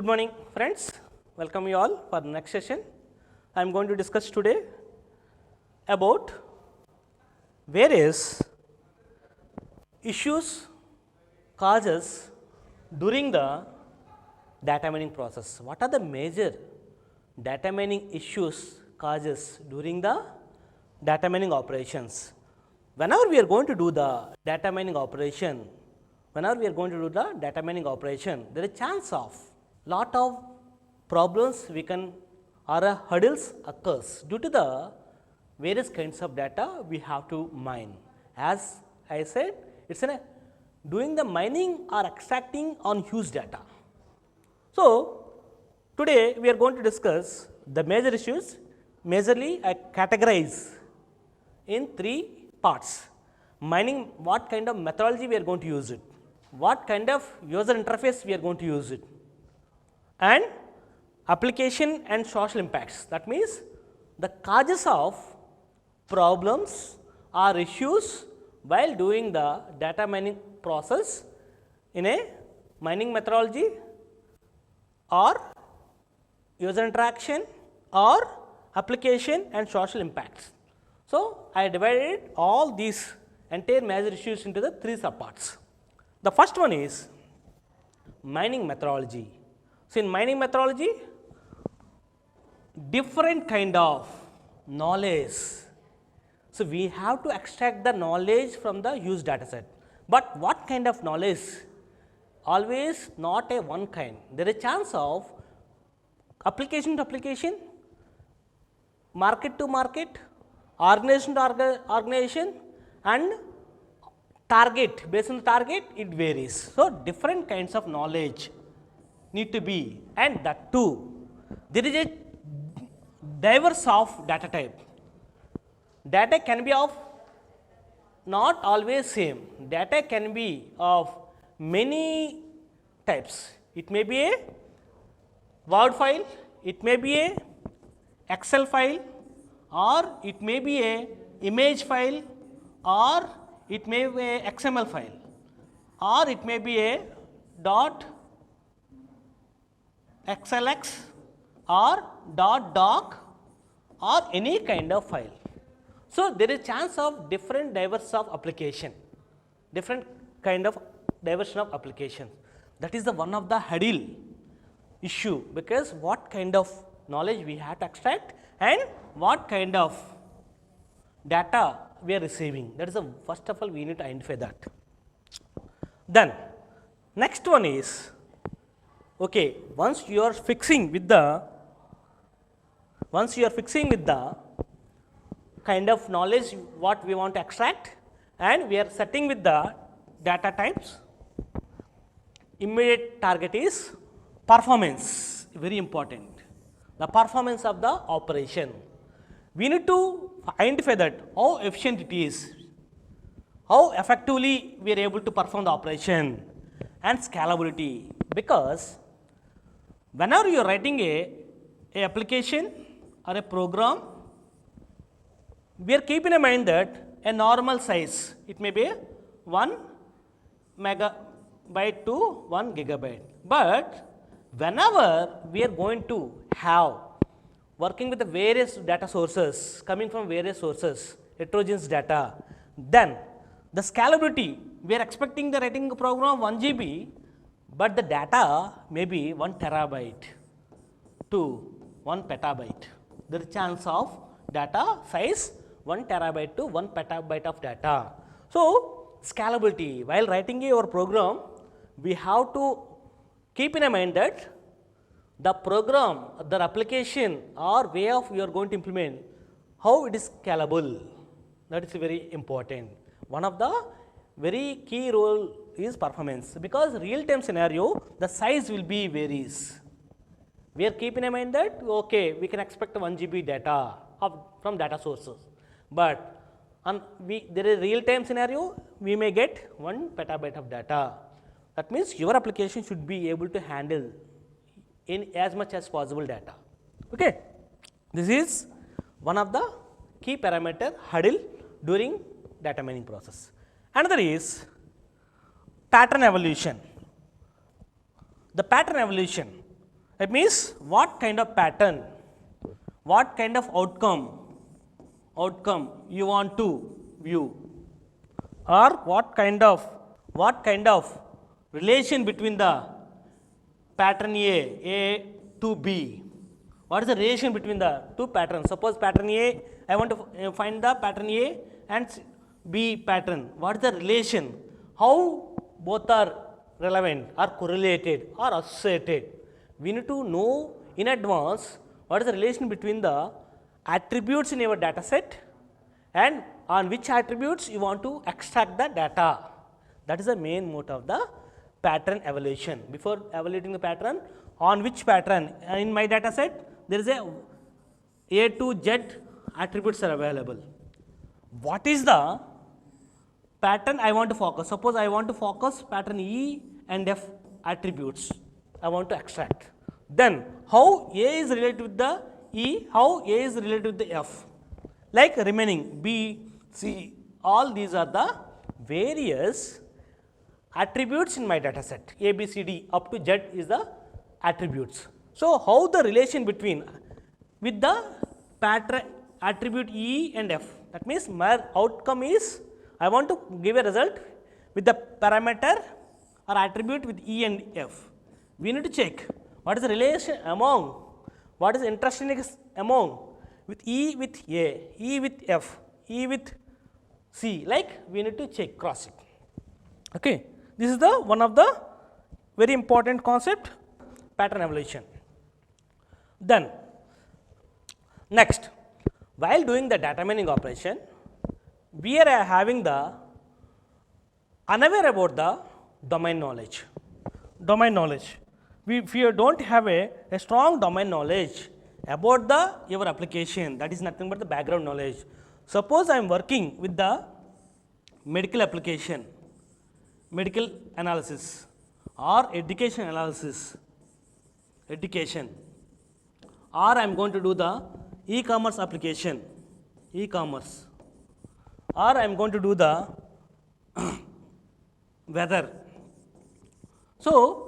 morning friends, welcome you all for the next session. I am going to discuss today about various issues, causes during the data mining process. What are the major data mining issues, causes during the data mining operations? Whenever we are going to do the data mining operation, there is a chance of lot of problems we can or hurdles occurs due to the various kinds of data we have to mine. As I said, it's doing the mining or extracting on huge data. So, today we are going to discuss the major issues. Majorly I categorize in three parts. Mining, what kind of methodology we are going to use it, what kind of user interface we are going to use it, and application and social impacts. That means the causes of problems or issues while doing the data mining process in a mining methodology or user interaction or application and social impacts. So, I divided all these entire major issues into the three subparts. The first one is mining methodology. So, in mining methodology, different kind of knowledge. So, we have to extract the knowledge from the used data set, but what kind of knowledge? Always not a one kind. There is a chance of application to application, market to market, organization to organization, and target, based on the target it varies. So, different kinds of knowledge need to be, and that too there is a diverse of data type. Data can be of not always same, data can be of many types. It may be a Word file, it may be a Excel file, or it may be a image file, or it may be a XML file, or it may be a .xlx or .doc or any kind of file. So, there is chance of different diverse of application, different kind of diversion of application. That is the one of the hurdle issue, because what kind of knowledge we have to extract and what kind of data we are receiving. That is the first of all we need to identify that. Then next one is, okay, once you are fixing with the kind of knowledge what we want to extract, and we are setting with the data types, immediate target is performance, very important, the performance of the operation. We need to identify that how efficient it is, how effectively we are able to perform the operation, and scalability, because whenever you are writing a application or a program, we are keeping in mind that a normal size, it may be 1 megabyte to 1 gigabyte, but whenever we are going to have working with the various data sources, coming from various sources, heterogeneous data, then the scalability, we are expecting the writing program 1 GB, but the data may be 1 terabyte to 1 petabyte. There is chance of data size 1 terabyte to 1 petabyte of data. So, scalability, while writing your program, we have to keep in mind that the program, the application or way of you are going to implement, how it is scalable, that is very important. One of the very key role is performance, because real time scenario the size will be varies. We are keeping in mind that okay, we can expect 1 GB data from data sources, but there is real time scenario we may get 1 petabyte of data. That means your application should be able to handle in as much as possible data. Okay. This is one of the key parameter hurdle during data mining process. Another is pattern evolution. The pattern evolution, That means what kind of pattern, what kind of outcome you want to view, or what kind of relation between the pattern A to B. What is the relation between the two patterns? Suppose pattern A, I want to find the pattern A and B pattern. What is the relation? How both are relevant or correlated or associated? We need to know in advance what is the relation between the attributes in your data set and on which attributes you want to extract the data. That is the main mode of the pattern evaluation. Before evaluating the pattern, on which pattern in my data set there is A to Z attributes are available. What is the pattern I want to focus? Suppose I want to focus pattern E and F attributes I want to extract. Then how A is related with the E, how A is related with the F. Like remaining B, C, all these are the various attributes in my data set. A, B, C, D up to Z is the attributes. So how the relation between with the pattern attribute E and F, that means my outcome is I want to give a result with the parameter or attribute with E and F. We need to check what is the relation among, what is interesting among with E with A, E with F, E with C, like we need to check, cross check. Okay. This is the one of the very important concept, pattern evaluation. Then next, while doing the data mining operation, we are having the unaware about the domain knowledge. Domain knowledge. If you don't have a strong domain knowledge about your application, that is nothing but the background knowledge. Suppose I am working with the medical application, medical analysis or education analysis, education, or I am going to do the e-commerce application, e-commerce, or I am going to do the weather. So,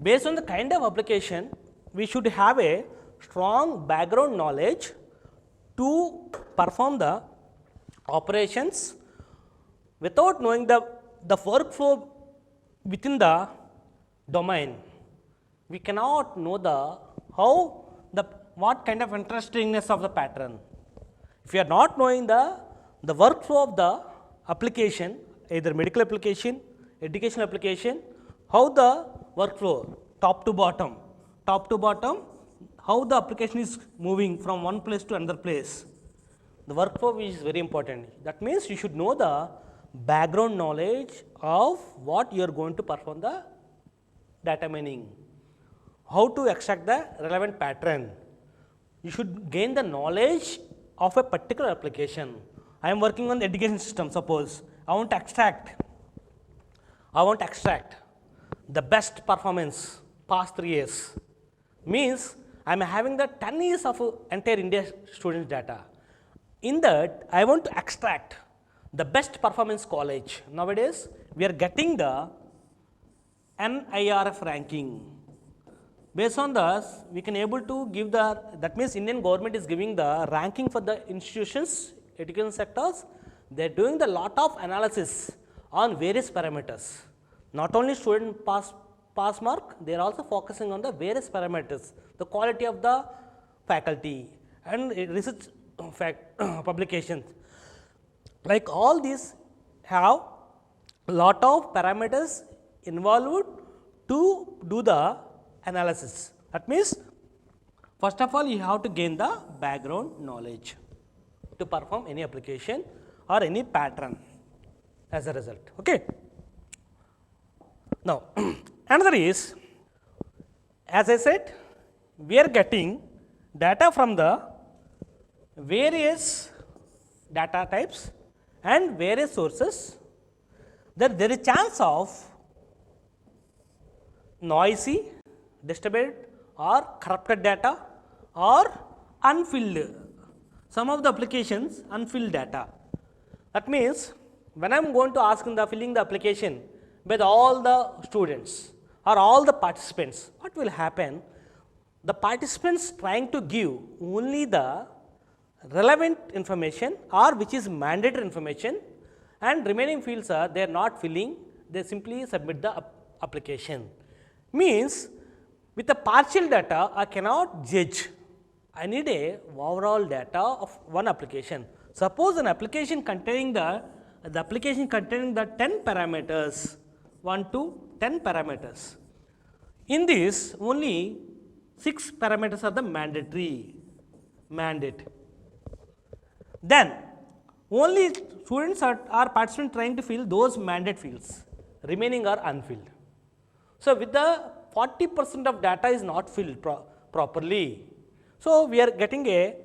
based on the kind of application, we should have a strong background knowledge to perform the operations. Without knowing the workflow within the domain, we cannot know what kind of interestingness of the pattern. If you are not knowing the workflow of the application, either medical application, education application, how the workflow top to bottom, how the application is moving from one place to another place. The workflow is very important. That means you should know the background knowledge of what you are going to perform the data mining, how to extract the relevant pattern. You should gain the knowledge of a particular application. I am working on the education system. Suppose I want to extract the best performance past 3 years. Means I am having the 10 years of entire India students data. In that I want to extract the best performance college. Nowadays we are getting the NIRF ranking. Based on this, we can able to give that means Indian government is giving the ranking for the institutions, education sectors. They are doing the lot of analysis on various parameters. Not only student pass mark, they are also focusing on the various parameters, the quality of the faculty and research publications. Like all these have lot of parameters involved to do the analysis. That means first of all you have to gain the background knowledge to perform any application or any pattern as a result. Okay. Now another is, as I said, we are getting data from the various data types and various sources, that there is chance of noisy, disturbed or corrupted data or unfilled. Some of the applications unfilled data. That means when I am going to ask in the filling the application with all the students or all the participants, what will happen? the participants trying to give only the relevant information or which is mandatory information, and remaining fields are they are not filling, they simply submit the application. Means with the partial data I cannot judge, I need a overall data of one application. Suppose an application containing the application containing the 10 parameters, 1 to 10 parameters. In this only 6 parameters are the mandate. Then only students are participants trying to fill those mandate fields, remaining are unfilled. So, with the 40% of data is not filled properly. So, we are getting a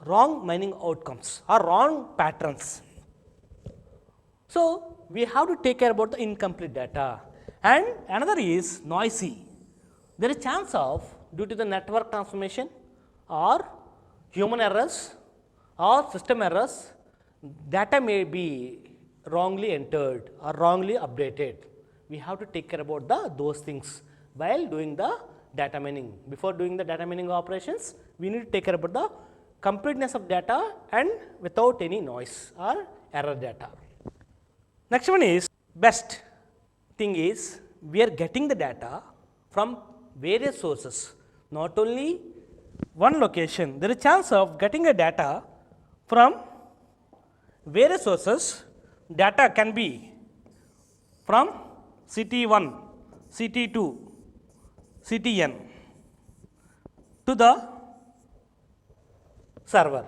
wrong mining outcomes or wrong patterns. So, we have to take care about the incomplete data, and another is noisy. There is chance of due to the network transformation or human errors or system errors, data may be wrongly entered or wrongly updated. We have to take care about those things while doing the data mining. Before doing the data mining operations, we need to take care about the completeness of data and without any noise or error data. Next one is best thing is we are getting the data from various sources, not only one location. There is chance of getting a data from various sources. Data can be from CT1, CT2, CTN to the server.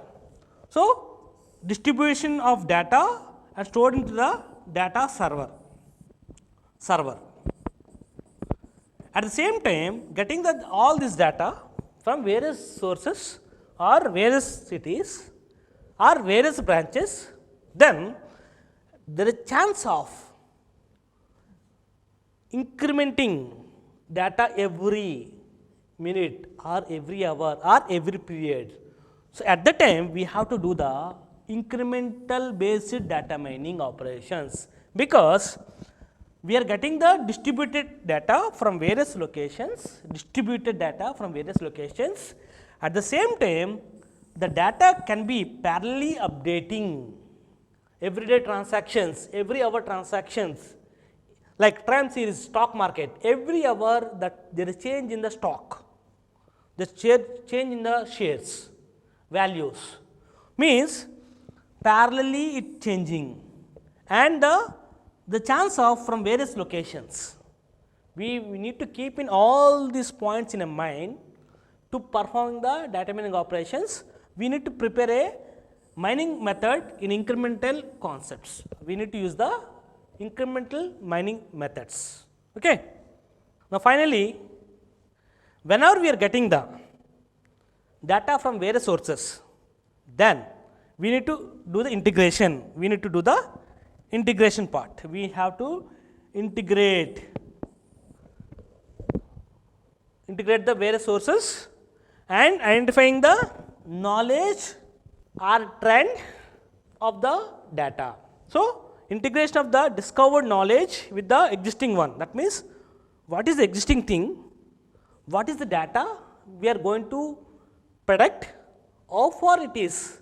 So, distribution of data are stored into the data server. At the same time, getting all this data from various sources or various cities or various branches, then there is chance of incrementing data every minute or every hour or every period. So, at that time we have to do the incremental based data mining operations, because we are getting the distributed data from various locations, At the same time, the data can be parallelly updating everyday transactions, every hour transactions, like time series stock market, every hour that there is change in the stock, the change in the shares values, means parallelly it changing, and the chance of from various locations. We need to keep in all these points in a mind to perform the data mining operations. We need to prepare a mining method in incremental concepts. We need to use the incremental mining methods. Okay. Now, finally, whenever we are getting the data from various sources, then we need to do the integration. We need to do the integration part. We have to integrate the various sources and identifying the knowledge or trend of the data. So, integration of the discovered knowledge with the existing one. That means, what is the existing thing, what is the data we are going to predict, how far it is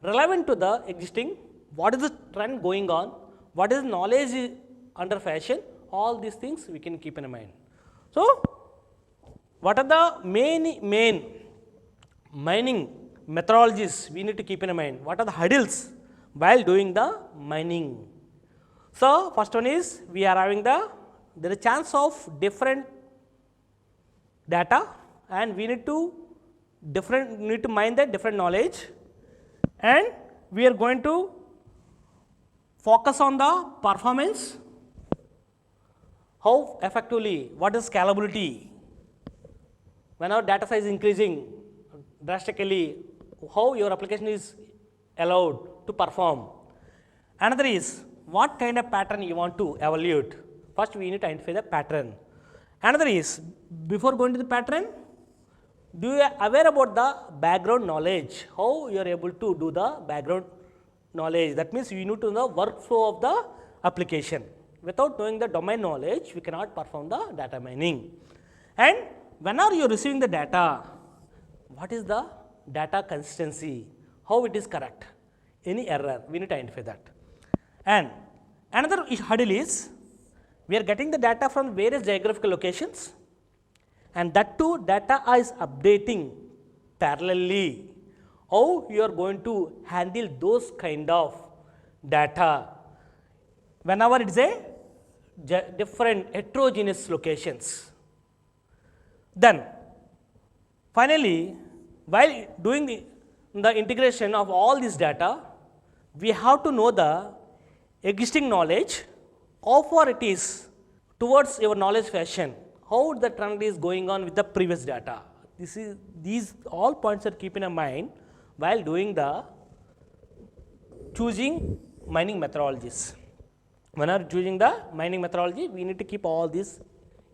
relevant to the existing, what is the trend going on, what is the knowledge under fashion, all these things we can keep in mind. So, what are the main mining methodologies we need to keep in mind? What are the hurdles while doing the mining? So, first one is we are having there is chance of different data, and we need to mine the different knowledge, and we are going to focus on the performance, how effectively, what is scalability, when our data size is increasing drastically, how your application is allowed to perform. Another is what kind of pattern you want to evaluate. First, we need to identify the pattern. Another is, before going to the pattern, do you aware about the background knowledge, how you are able to do the background knowledge. That means, you need to know the workflow of the application. Without knowing the domain knowledge, we cannot perform the data mining. And whenever you are receiving the data, what is the data consistency, how it is correct, any error, we need to identify that. And another hurdle is, we are getting the data from various geographical locations, and that too data is updating parallelly. How you are going to handle those kind of data whenever it is a different heterogeneous locations. Then finally, while doing the integration of all this data, we have to know the existing knowledge, how far it is towards your knowledge fashion, how the trend is going on with the previous data. These all points are keeping in mind while doing the choosing mining methodologies. When are choosing the mining methodology, we need to keep all this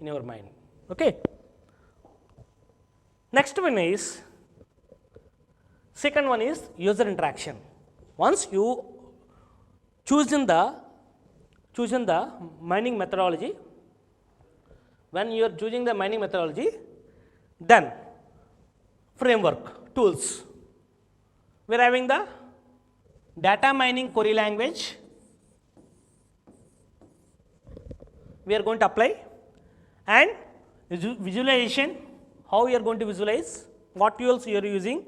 in our mind. Okay. Next one is, second one is user interaction. Once you chosen the mining methodology, when you are choosing the mining methodology, then framework, tools. We are having the data mining query language, we are going to apply, and visualization, how you are going to visualize, what tools you are using,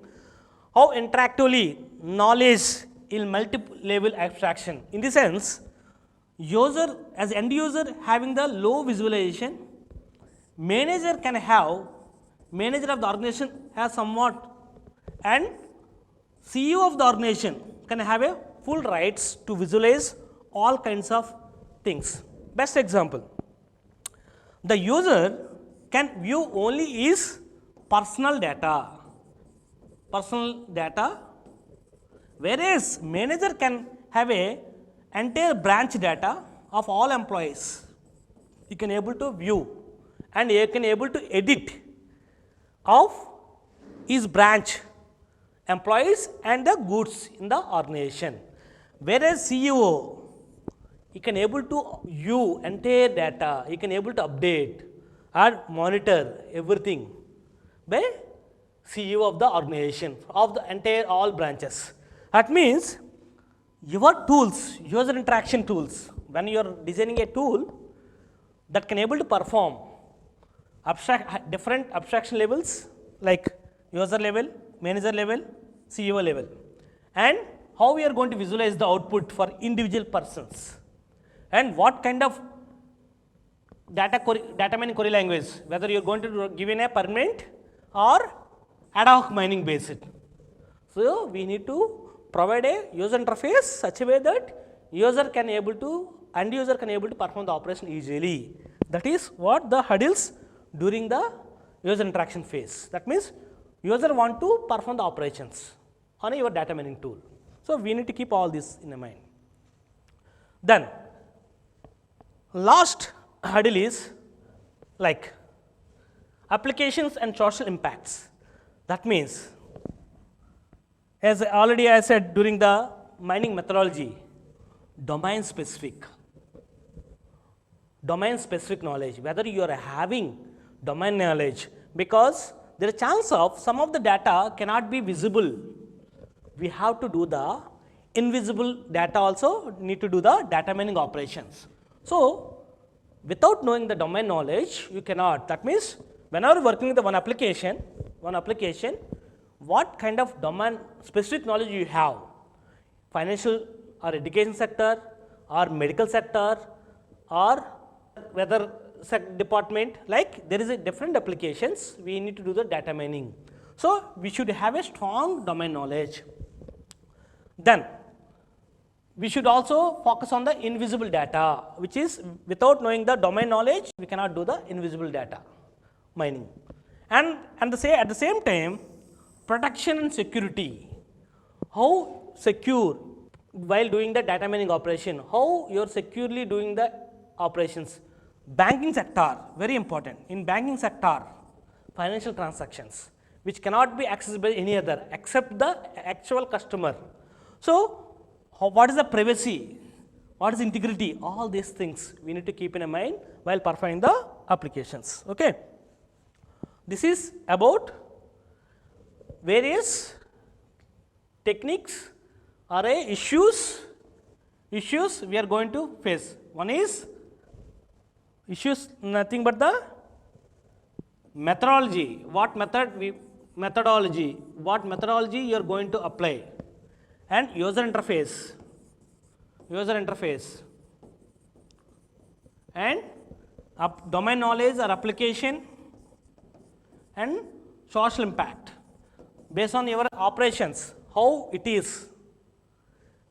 how interactively knowledge in multiple level abstraction. In the sense, user as end user having the low visualization, manager can have, manager of the organization has somewhat, and CEO of the organization can have a full rights to visualize all kinds of things. Best example, the user can view only his personal data, whereas manager can have a entire branch data of all employees. You can able to view and you can able to edit of his branch employees and the goods in the organization. Whereas CEO, he can able to view entire data, he can able to update and monitor everything by CEO of the organization, of the entire all branches. That means your tools, user interaction tools, when you are designing a tool that can able to perform different abstraction levels like user level, manager level, CEO level, and how we are going to visualize the output for individual persons, and what kind of data mining query language, whether you are going to give in a permanent or ad hoc mining based. So we need to provide a user interface such a way that user can able to, end user can able to perform the operation easily. That is what the hurdles during the user interaction phase. That means user want to perform the operations on your data mining tool. So we need to keep all this in mind. Then last hurdle is like applications and social impacts. That means, as already I said during the mining methodology, domain specific knowledge, whether you are having domain knowledge, because there is a chance of some of the data cannot be visible. We have to do the invisible data also, need to do the data mining operations. So without knowing the domain knowledge, you cannot. That means whenever working with one application, what kind of domain specific knowledge you have, financial or education sector or medical sector or whether department, like there is a different applications, we need to do the data mining. So we should have a strong domain knowledge. Then we should also focus on the invisible data, which is without knowing the domain knowledge, we cannot do the invisible data mining. And at the same time, protection and security. How secure while doing the data mining operation, how you are securely doing the operations. Banking sector, very important. In banking sector, financial transactions, which cannot be accessed by any other except the actual customer. So what is the privacy? What is integrity? All these things we need to keep in mind while performing the applications. Okay. This is about various techniques or issues we are going to face. One is issues, nothing but the methodology, what methodology you are going to apply, and user interface and domain knowledge or application and social impact based on your operations, how it is.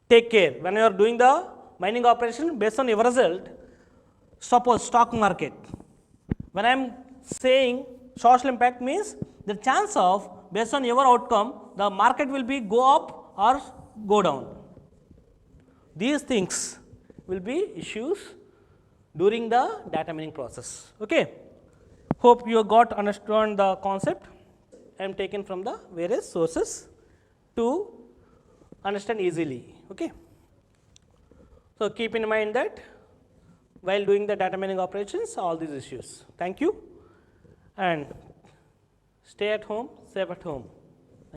Take care when you are doing the mining operation based on your result. Suppose stock market, when I am saying social impact means the chance of based on your outcome the market will be go up or go down. These things will be issues during the data mining process. Okay. Hope you got understand the concept. I am taken from the various sources to understand easily. Okay. So keep in mind that while doing the data mining operations, all these issues. Thank you, and stay at home, safe at home.